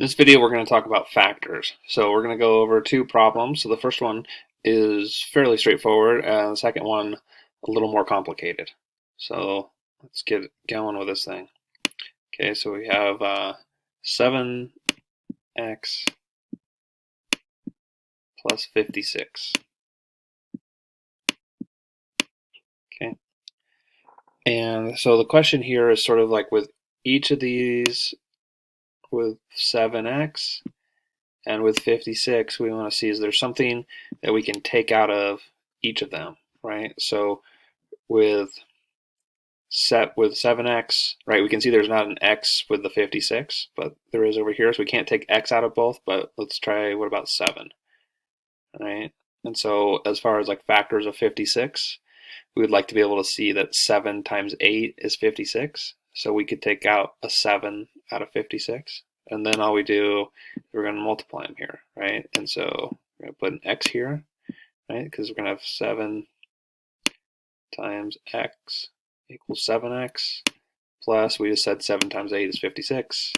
In this video, we're going to talk about factors. So we're going to go over two problems. So the first one is fairly straightforward, and the second one a little more complicated. So let's get going with this thing. Okay, so we have 7x plus 56. Okay, and so the question here is sort of like with each of these, with 7x and with 56, we want to see is there something that we can take out of each of them, right? So with 7x, right, we can see there's not an x with the 56, but there is over here, so we can't take x out of both, but let's try, what about 7, right? And so as far as like factors of 56, we would like to be able to see that 7 times 8 is 56, so we could take out a 7 out of 56, and then all we do, we're going to multiply them here, right? And so we're going to put an x here, right, because we're going to have 7 times x equals 7x, plus we just said 7 times 8 is 56.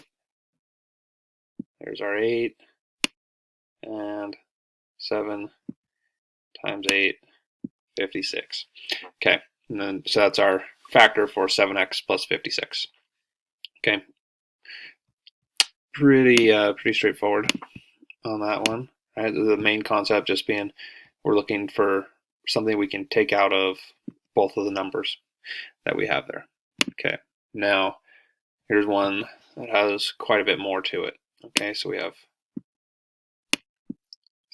There's our 8, and 7 times 8, 56. Okay, and then so that's our factor for 7x plus 56. Okay, pretty straightforward on that one. Right? The main concept just being we're looking for something we can take out of both of the numbers that we have there. Okay, now here's one that has quite a bit more to it. Okay, so we have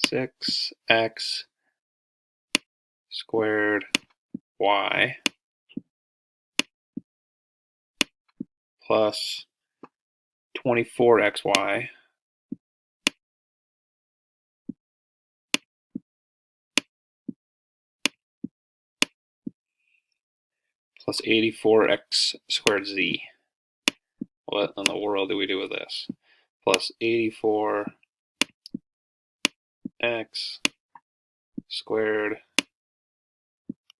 6x squared y plus 24xy plus 84x squared z. What in the world do we do with this? Plus 84x squared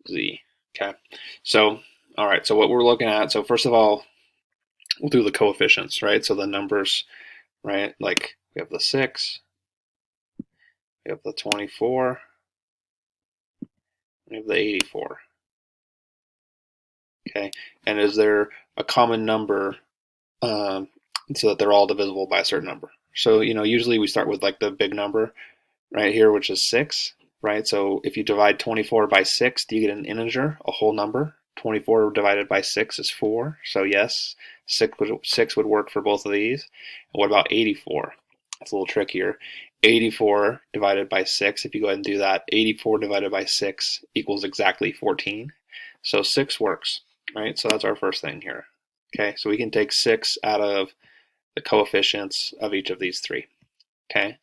z. Okay, so all right, so what we're looking at, so first of all, we'll do the coefficients, right? So the numbers, right, like we have the 6, we have the 24, we have the 84. Okay, and is there a common number so that they're all divisible by a certain number? So, usually we start with like the big number right here, which is 6, right? So if you divide 24 by 6, do you get an integer, a whole number? 24 divided by 6 is 4, so yes, 6 would work for both of these. And what about 84? That's a little trickier. 84 divided by 6, if you go ahead and do that, 84 divided by 6 equals exactly 14. So 6 works, right? So that's our first thing here. Okay, so we can take 6 out of the coefficients of each of these three. Okay,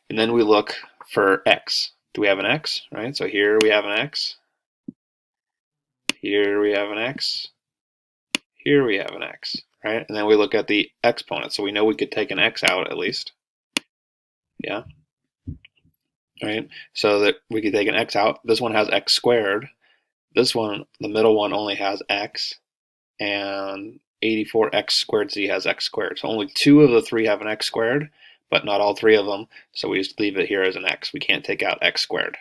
and then we look for x. Do we have an x, right? So here we have an x. Here we have an x. Here we have an x, right? And then we look at the exponent. So we know we could take an x out at least. Yeah. Right? So that we could take an x out. This one has x squared. This one, the middle one, only has x. And 84x squared z has x squared. So only 2 of the 3 have an x squared, but not all 3 of them. So we just leave it here as an x. We can't take out x squared.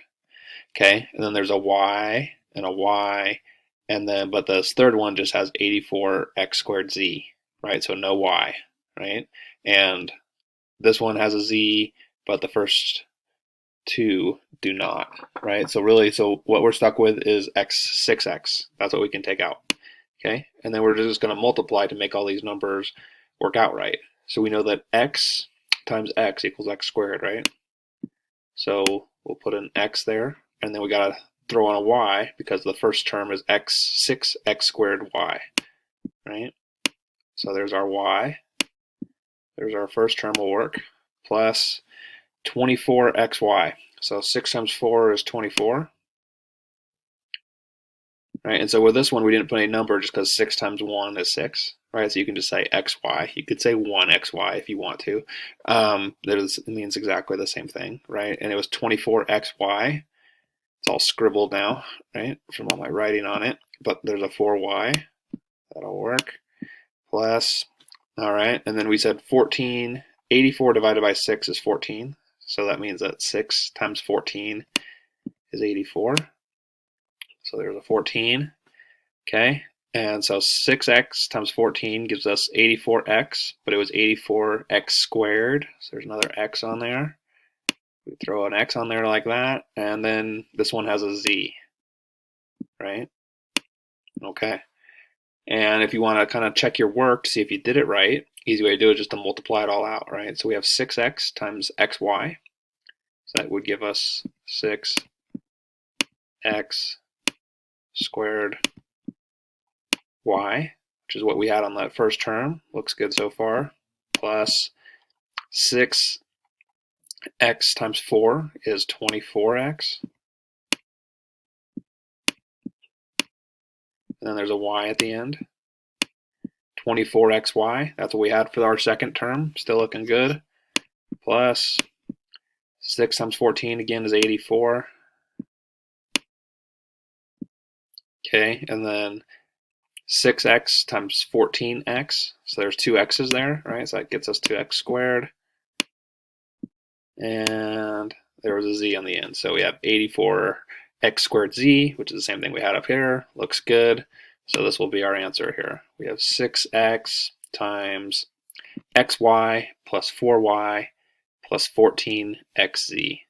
Okay, and then there's a y and a y, and then but this third one just has 84x squared z, right? So no y, right? And this one has a z, but the first 2 do not, right? So really, so what we're stuck with is 6x. That's what we can take out. Okay, and then we're just going to multiply to make all these numbers work out right. So we know that x times x equals x squared, right? So we'll put an x there, and then we got to throw on a y because the first term is 6x squared y, right? So there's our y. There's our first term will work, plus 24xy. So 6 times 4 is 24. Right, and so with this one, we didn't put any number just because 6 times 1 is 6, right? So you can just say xy. You could say 1xy if you want to. It means exactly the same thing, right? And it was 24xy. It's all scribbled now, right, from all my writing on it. But there's a 4y. That'll work. Plus, all right, and then we said 14 84 divided by 6 is 14. So that means that 6 times 14 is 84. So there's a 14. Okay. And so 6x times 14 gives us 84x, but it was 84x squared. So there's another x on there. We throw an x on there like that. And then this one has a z, right? Okay. And if you want to kind of check your work to see if you did it right, easy way to do it is just to multiply it all out, right? So we have 6x times xy. So that would give us 6x squared y, which is what we had on that first term. Looks good so far. Plus 6x times 4 is 24x. And then there's a y at the end. 24xy, that's what we had for our second term. Still looking good. Plus 6 times 14 again is 84. Okay, and then 6x times 14x. So there's two x's there, right? So that gets us 2x squared. And there was a z on the end. So we have 84x squared z, which is the same thing we had up here. Looks good. So this will be our answer here. We have 6x times xy plus 4y plus 14xz.